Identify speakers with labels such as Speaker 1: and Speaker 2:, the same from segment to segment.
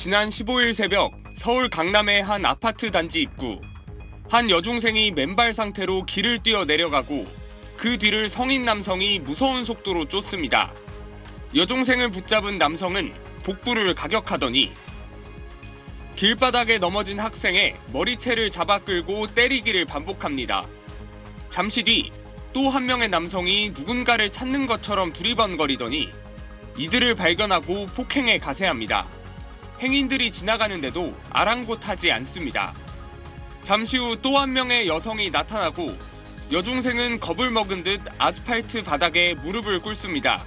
Speaker 1: 지난 15일 새벽 서울 강남의 한 아파트 단지 입구. 한 여중생이 맨발 상태로 길을 뛰어 내려가고 그 뒤를 성인 남성이 무서운 속도로 쫓습니다. 여중생을 붙잡은 남성은 복부를 가격하더니 길바닥에 넘어진 학생의 머리채를 잡아 끌고 때리기를 반복합니다. 잠시 뒤 또 한 명의 남성이 누군가를 찾는 것처럼 두리번거리더니 이들을 발견하고 폭행에 가세합니다. 행인들이 지나가는데도 아랑곳하지 않습니다. 잠시 후 또 한 명의 여성이 나타나고 여중생은 겁을 먹은 듯 아스팔트 바닥에 무릎을 꿇습니다.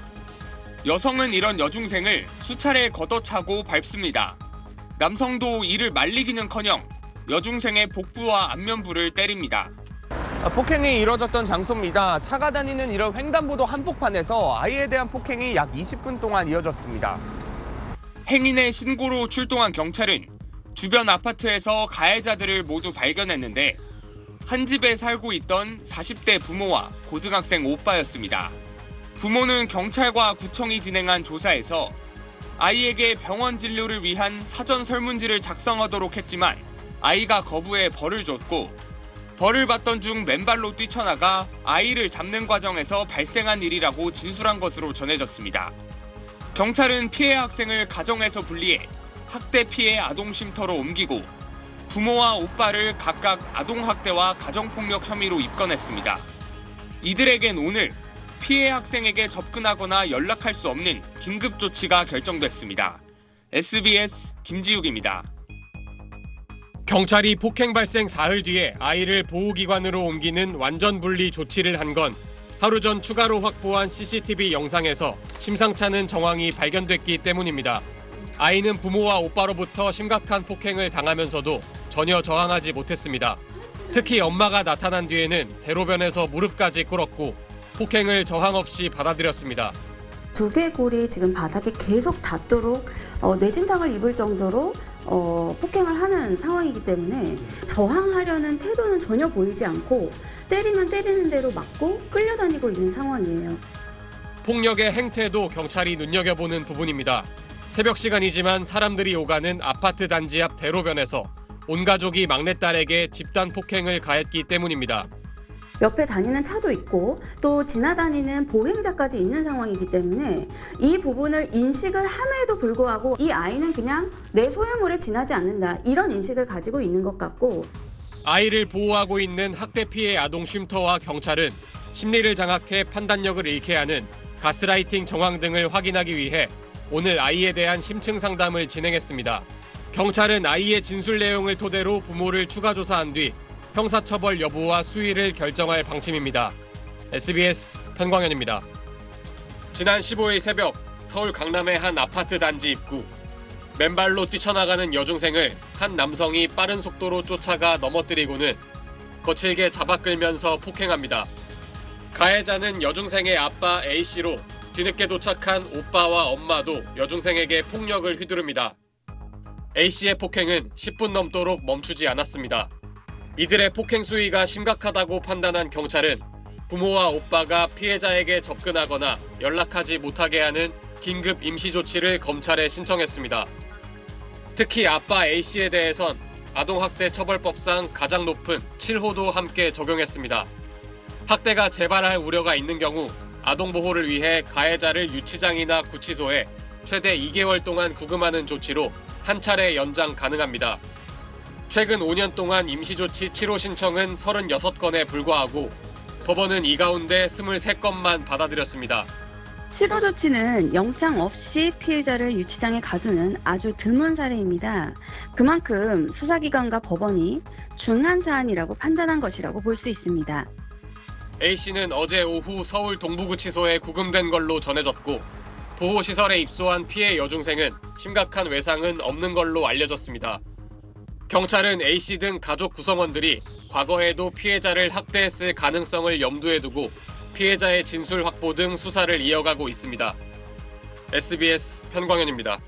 Speaker 1: 여성은 이런 여중생을 수차례 걷어차고 밟습니다. 남성도 이를 말리기는커녕 여중생의 복부와 안면부를 때립니다. 폭행이 이뤄졌던 장소입니다. 차가 다니는 이런 횡단보도 한복판에서 아이에 대한 폭행이 약 20분 동안 이어졌습니다. 행인의 신고로 출동한 경찰은 주변 아파트에서 가해자들을 모두 발견했는데 한 집에 살고 있던 40대 부모와 고등학생 오빠였습니다. 부모는 경찰과 구청이 진행한 조사에서 아이에게 병원 진료를 위한 사전 설문지를 작성하도록 했지만 아이가 거부해 벌을 줬고 벌을 받던 중 맨발로 뛰쳐나가 아이를 잡는 과정에서 발생한 일이라고 진술한 것으로 전해졌습니다. 경찰은 피해 학생을 가정에서 분리해 학대 피해 아동쉼터로 옮기고 부모와 오빠를 각각 아동학대와 가정폭력 혐의로 입건했습니다. 이들에겐 오늘 피해 학생에게 접근하거나 연락할 수 없는 긴급조치가 결정됐습니다. SBS 김지욱입니다. 경찰이 폭행 발생 사흘 뒤에 아이를 보호기관으로 옮기는 완전 분리 조치를 한 건 하루 전 추가로 확보한 CCTV 영상에서 심상찮은 정황이 발견됐기 때문입니다. 아이는 부모와 오빠로부터 심각한 폭행을 당하면서도 전혀 저항하지 못했습니다. 특히 엄마가 나타난 뒤에는 대로변에서 무릎까지 꿇었고 폭행을 저항 없이 받아들였습니다.
Speaker 2: 두개골이 지금 바닥에 계속 닿도록 뇌진탕을 입을 정도로 폭행을 하는 상황이기 때문에 저항하려는 태도는 전혀 보이지 않고 때리면 때리는 대로 맞고 끌려다니고 있는 상황이에요.
Speaker 1: 폭력의 행태도 경찰이 눈여겨보는 부분입니다. 새벽 시간이지만 사람들이 오가는 아파트 단지 앞 대로변에서 온 가족이 막내딸에게 집단 폭행을 가했기 때문입니다.
Speaker 2: 옆에 다니는 차도 있고 또 지나다니는 보행자까지 있는 상황이기 때문에 이 부분을 인식을 함에도 불구하고 이 아이는 그냥 내 소유물에 지나지 않는다 이런 인식을 가지고 있는 것 같고
Speaker 1: 아이를 보호하고 있는 학대 피해 아동 쉼터와 경찰은 심리를 장악해 판단력을 잃게 하는 가스라이팅 정황 등을 확인하기 위해 오늘 아이에 대한 심층 상담을 진행했습니다. 경찰은 아이의 진술 내용을 토대로 부모를 추가 조사한 뒤 형사처벌 여부와 수위를 결정할 방침입니다. SBS 편광현입니다. 지난 15일 새벽 서울 강남의 한 아파트 단지 입구. 맨발로 뛰쳐나가는 여중생을 한 남성이 빠른 속도로 쫓아가 넘어뜨리고는 거칠게 잡아 끌면서 폭행합니다. 가해자는 여중생의 아빠 A씨로 뒤늦게 도착한 오빠와 엄마도 여중생에게 폭력을 휘두릅니다. A씨의 폭행은 10분 넘도록 멈추지 않았습니다. 이들의 폭행 수위가 심각하다고 판단한 경찰은 부모와 오빠가 피해자에게 접근하거나 연락하지 못하게 하는 긴급 임시조치를 검찰에 신청했습니다. 특히 아빠 A씨에 대해선 아동학대 처벌법상 가장 높은 7호도 함께 적용했습니다. 학대가 재발할 우려가 있는 경우 아동보호를 위해 가해자를 유치장이나 구치소에 최대 2개월 동안 구금하는 조치로 한 차례 연장 가능합니다. 최근 5년 동안 임시조치 7호 신청은 36건에 불과하고 법원은 이 가운데 23건만 받아들였습니다.
Speaker 3: 7호 조치는 영장 없이 피해자를 유치장에 가두는 아주 드문 사례입니다. 그만큼 수사기관과 법원이 중한 사안이라고 판단한 것이라고 볼 수 있습니다.
Speaker 1: A씨는 어제 오후 서울 동부구치소에 구금된 걸로 전해졌고 보호시설에 입소한 피해 여중생은 심각한 외상은 없는 걸로 알려졌습니다. 경찰은 A씨 등 가족 구성원들이 과거에도 피해자를 학대했을 가능성을 염두에 두고 피해자의 진술 확보 등 수사를 이어가고 있습니다. SBS 편광현입니다.